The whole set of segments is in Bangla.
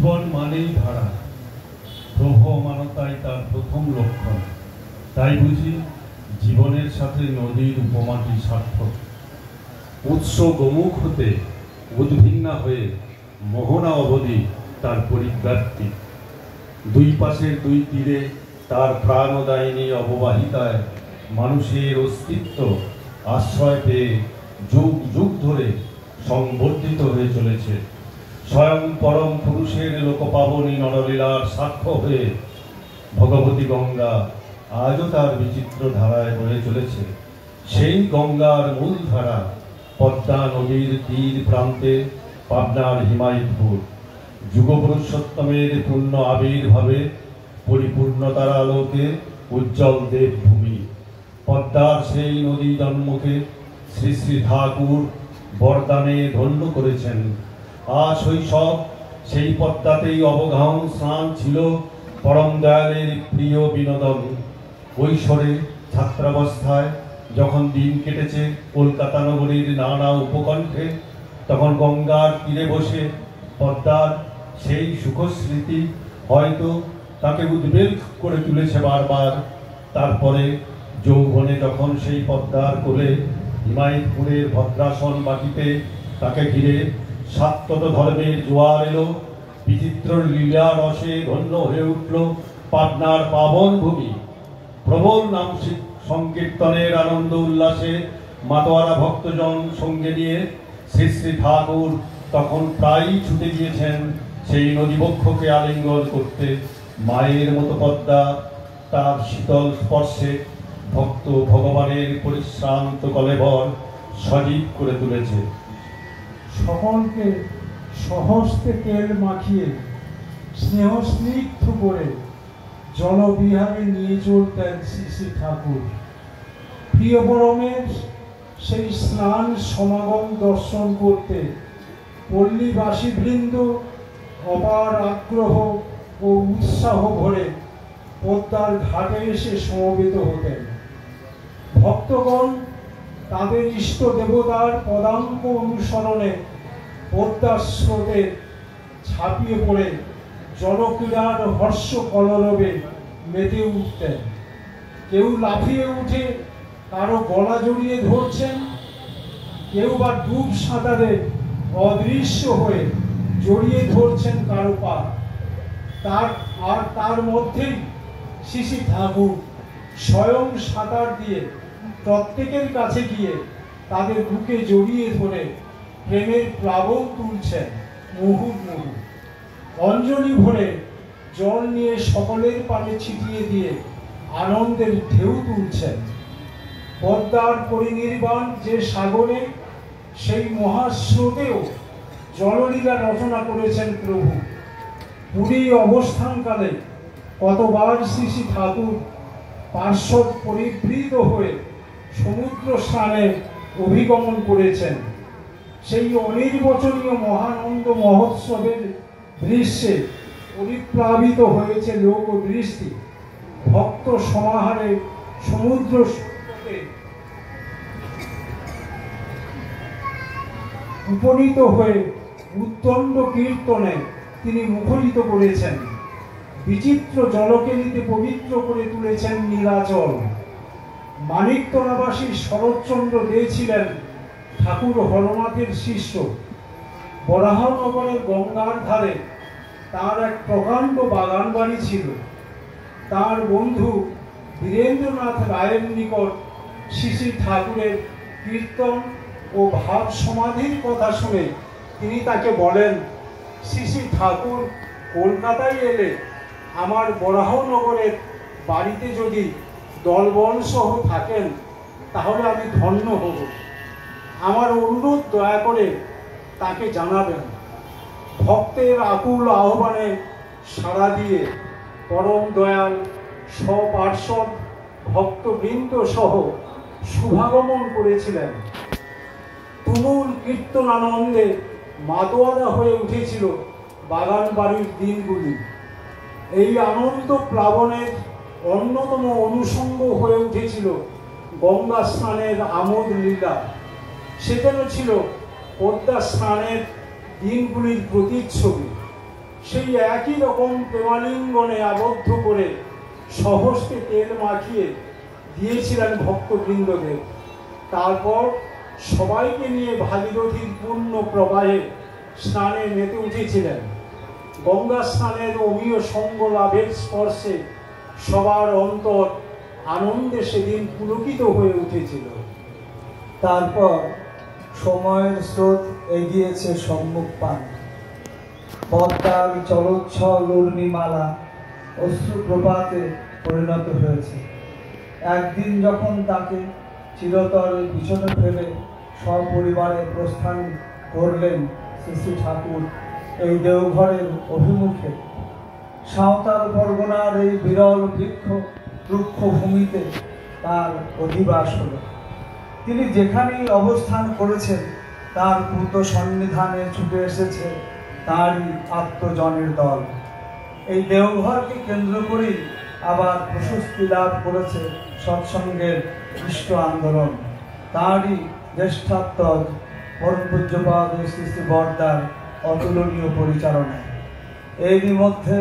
জীবন মানেই ধারা, প্রবহমানতাই তার প্রথম লক্ষণ। তাই বুঝি জীবনের সাথে নদীর উপমাটি সার্থক। উৎস গোমুখ হতে উদ্ভিন্না হয়ে মোহনা অবধি তার পরিব্যাপ্তি। দুই পাশের দুই তীরে তার প্রাণদায়িনী অববাহিতায় মানুষের অস্তিত্ব আশ্রয় পেয়ে যুগ যুগ ধরে সংবর্ধিত হয়ে চলেছে। স্বয়ং পরম পুরুষের লোকপাবনী নরলীলার সাক্ষ্য হয়ে ভগবতী গঙ্গা আজও তার বিচিত্র ধারায় বয়ে চলেছে। সেই গঙ্গার মূল ধারা পদ্মা নদীর তীর প্রান্তে পাবনার হিমায়তপুর। যুগপুরুষোত্তমের পূর্ণ আবির্ভাবে পরিপূর্ণতার আলোকে উজ্জ্বল দেবভূমি। পদ্মার সেই নদী জন্মকে শ্রী শ্রী ঠাকুর বরদানে ধন্য করেছেন। শৈশব সেই পদ্মাতেই অবগাহন স্নান ছিল পরম দয়ালের প্রিয় বিনোদন। কৈশোরে ছাত্রাবস্থায় যখন দিন কেটেছে কলকাতা নগরীর নানা উপকণ্ঠে, তখন গঙ্গার তীরে বসে পদ্মার সেই সুখস্মৃতি হয়তো তাকে উদ্বেগ করে তুলেছে বারবার। তারপরে যৌবনে যখন সেই পদ্মার কোলে হিমায়তপুরের ভদ্রাসন বাটিতে তাকে ঘিরে সাত্তত ধর্মের জোয়ার এলো, বিচিত্র লীলা রসে ধন্য হয়ে উঠল পাবনার পাবন ভূমি। প্রবল নাম সংকীর্তনের আনন্দ উল্লাসে মাতোয়ারা ভক্তজন সঙ্গে নিয়ে শ্রী শ্রী ঠাকুর তখন প্রায়ই ছুটে গিয়েছেন সেই নদীবক্ষকে আলিঙ্গন করতে। মায়ের মতো পদ্মা তার শীতল স্পর্শে ভক্ত ভগবানের পরিশ্রান্ত কলেবর সজীব করে তুলেছে। সকলকে সহস্তে তেল মাখিয়ে স্নেহ স্নিগ্ধ করে জলবিহারে নিয়ে চলতেন শ্রী শ্রী ঠাকুর। প্রিয় পরমের সেই স্নান সমাগম দর্শন করতে পল্লীবাসী বৃন্দ অপার আগ্রহ ও উৎসাহ ভরে পদ্মার ঘাটে এসে সমবেত হতেন। ভক্তগণ তাদের ইষ্ট দেবতার পদাঙ্ক অনুসরণে পদ্মার স্রোতে ঝাঁপিয়ে পড়ে জলক্রীড়ার হর্ষ কলরবে মেতে উঠতেন। কেউ লাফিয়ে উঠে কারো গলা জড়িয়ে ধরছেন, কেউ বা ডুব সাঁতারে অদৃশ্য হয়ে জড়িয়ে ধরছেন কারো পা। তার মধ্যেই শ্রী শ্রী ঠাকুর স্বয়ং সাঁতার দিয়ে প্রত্যেকের কাছে গিয়ে তাদের বুকে জড়িয়ে ধরে প্রেমের প্লাবন তুলছেন মুহুর্মুহু। অঞ্জলি ভরে জল নিয়ে সকলের পানে ছিটিয়ে দিয়ে আনন্দের ঢেউ তুলছেন। পদ্মার পরিনির্বাণ যে সাগরে, সেই মহাস্রোতেও জললীলা রচনা করেছেন প্রভু। পুরী অবস্থানকালে কতবার শ্রী শ্রী ঠাকুর পার্শ্বদ পরিবৃত হয়ে সমুদ্র স্নানে অভিগমন করেছেন। সেই অনির্বচনীয় মহানন্দ মহোৎসবের দৃশ্যে পরিপ্লাবিত হয়েছে লোক দৃষ্টি। ভক্ত সমাহারে সমুদ্র উপনীত হয়ে উদ্দণ্ড কীর্তনে তিনি মুখরিত করেছেন। বিচিত্র জলকেলিতে পবিত্র করে তুলেছেন নীলাচল। মানিকতলাবাসী শরৎচন্দ্র দে ছিলেন ঠাকুর হরনাথের শিষ্য। বরাহনগরের গঙ্গার ধারে তার এক প্রকাণ্ড বাগান বাড়ি ছিল। তার বন্ধু বীরেন্দ্রনাথ রায়ের নিকট শ্রী শ্রী ঠাকুরের কীর্তন ও ভাব সমাধির কথা শুনে তিনি তাকে বলেন, শ্রী শ্রী ঠাকুর কলকাতায় এলে আমার বরাহনগরের বাড়িতে যদি দলবল সহ থাকেন তাহলে আমি ধন্য হব। আমার অনুরোধ দয়া করে তাকে জানাবেন। ভক্তের আকুল আহ্বানে সাড়া দিয়ে পরম দয়াল সপার্শ্বদ ভক্তবৃন্দ সহ শুভাগমন করেছিলেন। তুমুল কীর্তনানন্দে মাতোয়ারা হয়ে উঠেছিল বাগান বাড়ির দিনগুলি। এই আনন্দ প্লাবনের অন্যতম অনুষঙ্গ হয়ে উঠেছিল গঙ্গা স্নানের আমোদ লীলা। সেখানে ছিল পদ্মা স্নানের দিনগুলির প্রতিচ্ছবি। সেই একই রকম প্রেমালিঙ্গনে আবদ্ধ করে সহস্তে তেল মাখিয়ে দিয়েছিলেন ভক্তবৃন্দদের। তারপর সবাইকে নিয়ে ভাগীরথীর পূর্ণ প্রবাহে স্নানে মেতে উঠেছিলেন। গঙ্গা স্নানের অমীয় সঙ্গ লাভের স্পর্শে সবার অন্তর আনন্দে সেদিন পুলকিত হয়ে উঠেছিল। তারপর সময়ের স্রোত এগিয়েছে সম্মুখ পান। পদ্মার জলোচ্ছল উর্মিমালা অশ্রুপ্রপাতে পরিণত হয়েছে। একদিন যখন তাকে চিরতর পিছনে ফেলে সপরিবারে প্রস্থান করলেন শ্রী শ্রী ঠাকুর এই দেওঘরের অভিমুখে, সাঁওতাল পরগনার এই বিরল রুক্ষ ভূমিতে তার অধিবাস হল। তিনি যেখানেই অবস্থান করেছেন তার পূত সন্নিধানে ছুটে এসেছে তারই আত্মজনের দল। এই দেওঘরকে কেন্দ্র করেই আবার প্রশস্তি লাভ করেছে সৎসঙ্গের ইষ্ট আন্দোলন। তারই জ্যেষ্ঠাত্মজ পরম পূজ্যপাদ শ্রী শ্রী বরদার অতুলনীয় পরিচালনায় এরই মধ্যে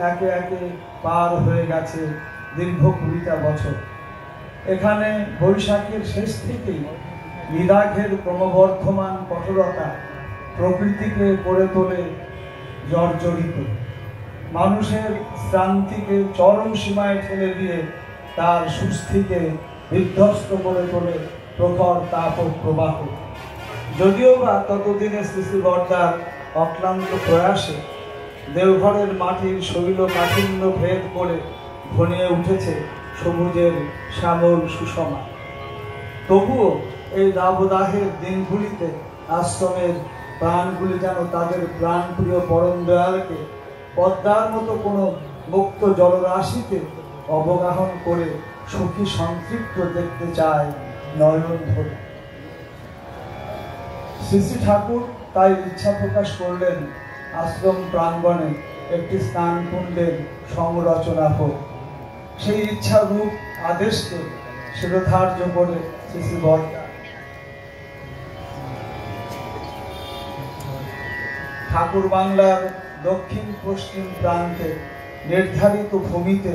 একে একে পার হয়ে গেছে দীর্ঘ 20টা বছর। এখানে বৈশাখের শেষ থেকেই বিরাগের ক্রমবর্ধমান কঠোরতা প্রকৃতিকে করে তোলে জর্জরিত। মানুষের শ্রান্তিকে চরম সীমায় ঠেলে দিয়ে তার সুস্থিকে বিধ্বস্ত করে তোলে প্রখর তাপ প্রবাহ। যদিও বা ততদিনে শ্রী শ্রী বরদার অক্লান্ত প্রয়াসে দেওঘরের মাটির শৈল কাঠিন্য ভেদ করে ঘনিয়ে উঠেছে সবুজের শ্যামল সুষমা, তবুও এই দাবদাহের দিনগুলিতে আশ্রমের প্রাণগুলি যেন তাদের প্রাণপ্রিয় পরম দয়ালকে পদ্মার মতো কোনো মুক্ত জলরাশিতে অবগাহন করে সুখী সন্তৃপ্ত দেখতে চায় নয়ন ধরে। শ্রী শ্রী ঠাকুর তাই ইচ্ছা প্রকাশ করলেন আশ্রম প্রাঙ্গণে একটি স্নান কুণ্ডের সংরচনা হোক। সেই ইচ্ছা রূপ আদেশকে শিরোধার্য করে শ্রী শ্রী বরদা ঠাকুর বাংলার দক্ষিণ পশ্চিম প্রান্তে নির্ধারিত ভূমিতে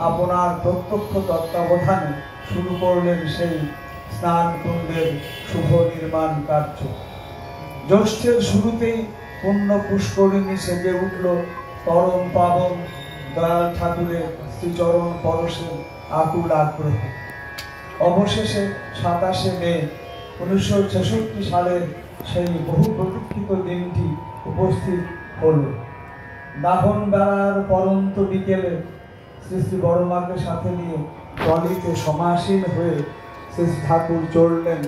আপনার প্রত্যক্ষ তত্ত্বাবধানে শুরু করলেন সেই স্নান কুণ্ডের শুভ নির্মাণ কার্য। জ্যৈষ্ঠের শুরুতেই পুণ্য পুষ্করিণী সেজে উঠল পরম পাবন দয়াল ঠাকুরের শ্রীচরণ পরশের আকুল আগ্রহ। অবশেষে 27শে মে 1966 সালের সেই বহু প্রতীক্ষিত দিনটি উপস্থিত হল। দাহন বেলার পরন্ত বিকেলে শ্রী শ্রী বড়মাকে সাথে নিয়ে ট্রলিতে সমাসীন হয়ে শ্রী ঠাকুর চললেন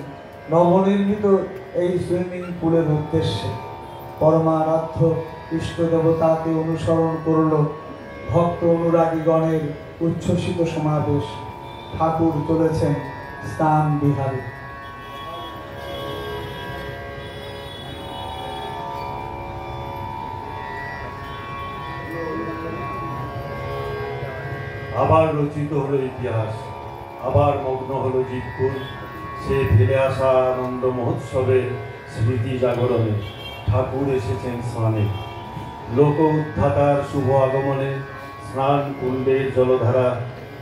নবনির্মিত এই সুইমিং পুলের উদ্দেশ্যে। পরমারাধ্য ইষ্ট দেবতাকে অনুসরণ করল ভক্ত অনুরাগীগণের উচ্ছ্বসিত সমাবেশ। ঠাকুর চলেছেন স্নান বিহারে। আবার রচিত হলো ইতিহাস, আবার মগ্ন হলো জীবকুল। সে ফিরে আসা আনন্দ মহোৎসবের স্মৃতি জাগরণে ঠাকুর এসেছেন স্নানে। লোক উদ্ধাতার শুভ আগমনে স্নান কুণ্ডের জলধারা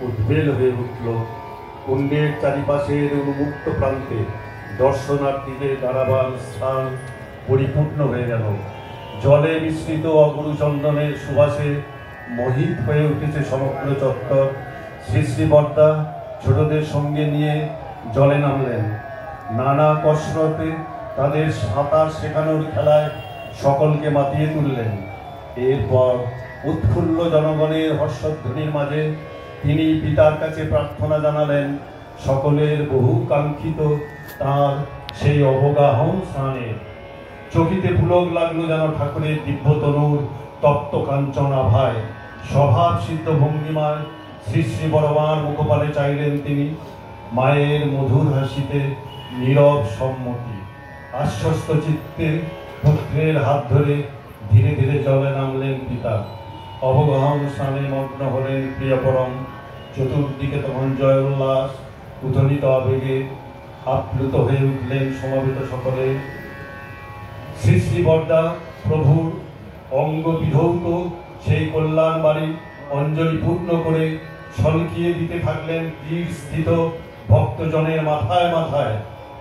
উদ্বেল হয়ে উঠল। কুণ্ডের চারিপাশের উন্মুক্ত প্রান্তে দর্শনার্থীদের দাঁড়াবার স্থান পরিপূর্ণ হয়ে গেল। জলে মিশ্রিত অগুরু চন্দনের সুবাসে মোহিত হয়ে উঠেছে সমগ্র চত্বর। শ্রী শ্রী বরদা ছোটদের সঙ্গে নিয়ে জলে নামলেন। নানা কসরতে তাদের সাঁতার শেখানোর খেলায় সকলকে মাতিয়ে তুললেন। এরপর উৎফুল্ল জনগণের হর্ষধ্বনির মাঝে তিনি পিতার কাছে প্রার্থনা জানালেন সকলের বহু কাঙ্ক্ষিত তাঁর সেই অবগাহন স্নানে। চকিতে পুলক লাগলো যেন ঠাকুরের দিব্যতনুর তপ্ত কাঞ্চন আভায়। স্বভাব সিদ্ধ ভঙ্গিমায় শ্রী শ্রী বড়মার মুখপানে চাইলেন তিনি। মায়ের মধুর হাসিতে নীরব সম্মতি। আশ্বস্ত চিত্তে পুত্রের হাত ধরে ধীরে ধীরে জলে নামলেন পিতা। অবগাহন স্নানে মগ্ন হলেন প্রিয়পরম। চতুর্দিকে তখন জয় উল্লাস উথলিত আবেগে আপ্লুত হয়ে উঠলেন সমবেত সকলে। শ্রী শ্রী বরদা প্রভুর অঙ্গ বিধৌত সেই কল্যাণ বাড়ি অঞ্জলি পূর্ণ করে ছলকিয়ে দিতে থাকলেন তীর স্থিত ভক্তজনের মাথায় মাথায়।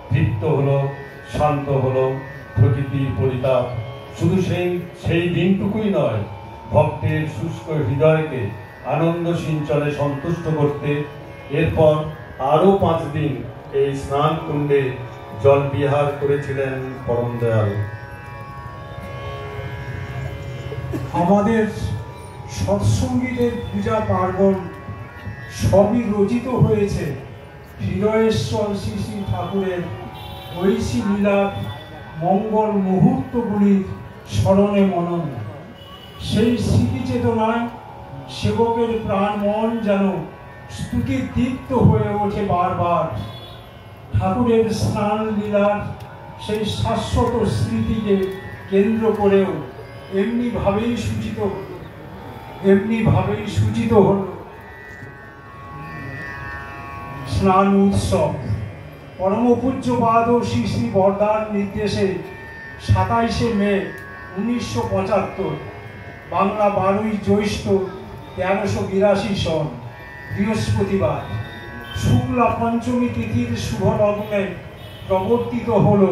তৃপ্ত হলো, শান্ত হলো প্রকৃতির পরিতাপ। শুধু সেই দিনটুকুই নয়, ভক্তের শুষ্ক হৃদয়কে আনন্দ সিঞ্চনে সন্তুষ্ট করতে এরপর আরো 5 দিন এই স্নান কুণ্ডে জল বিহার করেছিলেন পরম দয়াল। আমাদের সৎসঙ্গীদের পূজা পার্বণ সবই রচিত হয়েছে হৃদয়েশ্বর শ্রী শ্রী ঠাকুরের ঐশী লীলার মঙ্গল মুহূর্তগুলির স্মরণে মনন। সেই স্মৃতি চেতনায় সেবকের প্রাণ মন যেন স্তুতির দীপ্ত হয়ে ওঠে বারবার। ঠাকুরের স্নান লীলার সেই শাশ্বত স্মৃতিকে কেন্দ্র করেও এমনিভাবেই সূচিত হল স্নান উৎসব। পরম পূজ্যপাদ শ্রী শ্রী বরদার নির্দেশে 27শে মে 1975 বাংলা 12ই জ্যৈষ্ঠ 1382 সন বৃহস্পতিবার শুক্লা পঞ্চমী তিথির শুভ লগ্নে প্রবর্তিত হল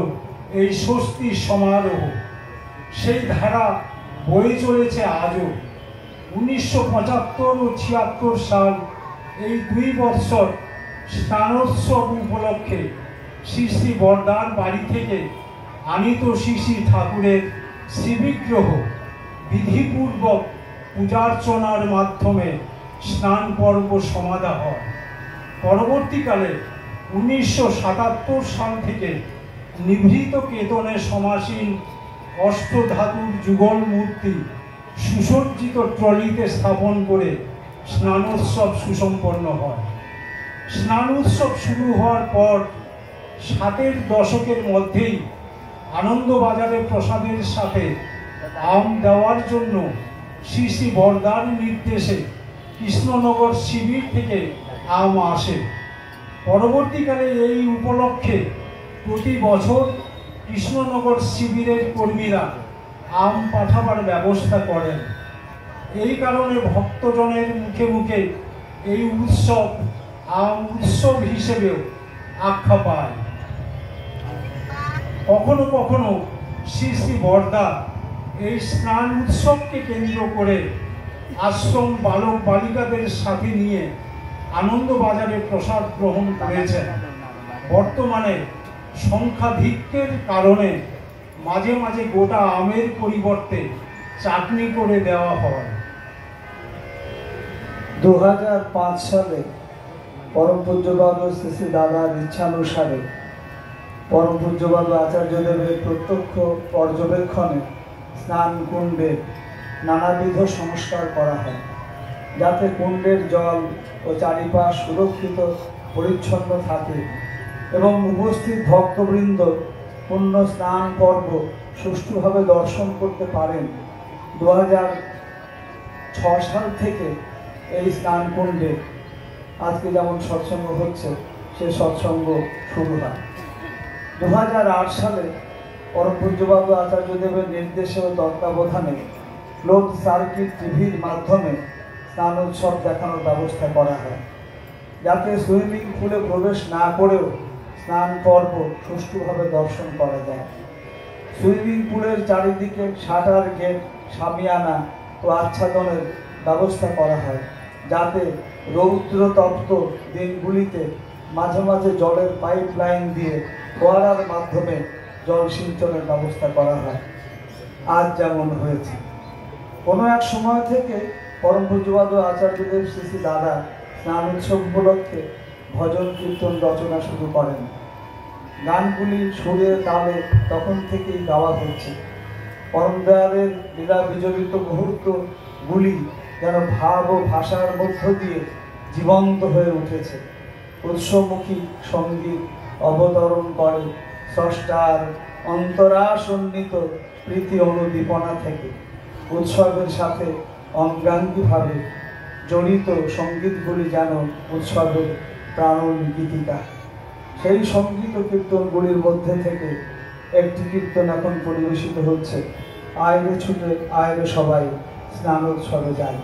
এই ষষ্ঠী সমারোহ। সেই ধারা বয়ে চলেছে আজও। 1975 ও 76 সাল এই 2 বৎসর স্নানোৎসব উপলক্ষে শ্রী শ্রী বরদান বাড়ি থেকে আনিত শ্রী শ্রী ঠাকুরের শ্রীবিগ্রহ বিধিপূর্বক পূজার্চনার মাধ্যমে স্নান পর্ব সমাধা হয়। পরবর্তীকালে 1977 সাল থেকে নিভৃত কেতনে সমাসীন অষ্টধাতুর যুগল মূর্তি সুসজ্জিত ট্রলিতে স্থাপন করে স্নানোৎসব সুসম্পন্ন হয়। স্নান উৎসব শুরু হওয়ার পর 7 দশকের মধ্যেই আনন্দবাজারে প্রসাদের সাথে আম দেওয়ার জন্য শ্রী শ্রী বরদার নির্দেশে কৃষ্ণনগর শিবির থেকে আম আসে। পরবর্তীকালে এই উপলক্ষে প্রতি বছর কৃষ্ণনগর শিবিরের কর্মীরা আম পাঠাবার ব্যবস্থা করেন। এই কারণে ভক্তজনের মুখে মুখে এই উৎসব আম উৎসব হিসেবেও আখ্যা পায়। কখনো কখনো শ্রী শ্রী বরদা এই স্নান উৎসবকে কেন্দ্র করে আশ্রম বালক বালিকাদের সাথে নিয়ে আনন্দবাজারে প্রসাদ গ্রহণ করেছেন। বর্তমানে সংখ্যাধিক্যের কারণে মাঝে মাঝে গোটা আমের পরিবর্তে চাটনি করে দেওয়া হয়। 2005 সালে পরম পূজ্যপাদ শ্রী শ্রী দাদার ইচ্ছানুসারে পরম পূজ্যপাদ আচার্যদেবের প্রত্যক্ষ পর্যবেক্ষণে স্নান কুণ্ডে নানাবিধ সংস্কার করা হয়, যাতে কুণ্ডের জল ও চারিপাশ সুরক্ষিত পরিচ্ছন্ন থাকে এবং উপস্থিত ভক্তবৃন্দ পুণ্য স্নান পর্ব সুষ্ঠুভাবে দর্শন করতে পারেন। 2006 সাল থেকে এই স্নান কুণ্ডে আজকে যেমন সৎসঙ্গ হচ্ছে সে সৎসঙ্গ শুরু হয়। 2008 সালে পরম পূজ্যপাদ আচার্যদেবের নির্দেশে ও তত্ত্বাবধানে ক্লোজ সার্কিট টিভির মাধ্যমে স্নান উৎসব দেখানোর ব্যবস্থা করা হয়, যাতে সুইমিং পুলে প্রবেশ না করেও স্নান পর্ব সুষ্ঠুভাবে দর্শন করা যায়। সুইমিং পুলের চারিদিকে শাটার গেট, শামিয়ানা ও আচ্ছাদনের ব্যবস্থা করা হয়, যাতে রৌদ্রতপ্ত দিনগুলিতে মাঝে মাঝে জলের পাইপ লাইন দিয়ে ফোয়ারার মাধ্যমে জল সিঞ্চনের ব্যবস্থা করা হয়, আজ যেমন হয়েছে। কোনো এক সময় থেকে পরম পূজ্যপাদ আচার্যদেব শ্রী শ্রী দাদা স্নান উৎসব উপলক্ষে ভজন কীর্তন রচনা শুরু করেন। গানগুলি সুরের তালে তখন থেকেই গাওয়া হচ্ছে। পরম দয়ালের লীলা বিজড়িত মুহূর্তগুলি যেন ভাব ও ভাষার মধ্য দিয়ে জীবন্ত হয়ে উঠেছে। উৎসমুখী সঙ্গীত অবতরণ করে স্রষ্টার অন্তরাসন্নিত প্রীতি অনুদীপনা থেকে। উৎসবের সাথে অঙ্গাঙ্গিভাবে জড়িত সঙ্গীতগুলি যেন উৎসবের প্রাণন গীতিকা। সেই সঙ্গীত ও কীর্তনগুলির মধ্যে থেকে একটি কীর্তন এখন পরিবেশিত হচ্ছে, আয়রে ছুটে আয়রে সবাই স্নানোৎসবে যায়।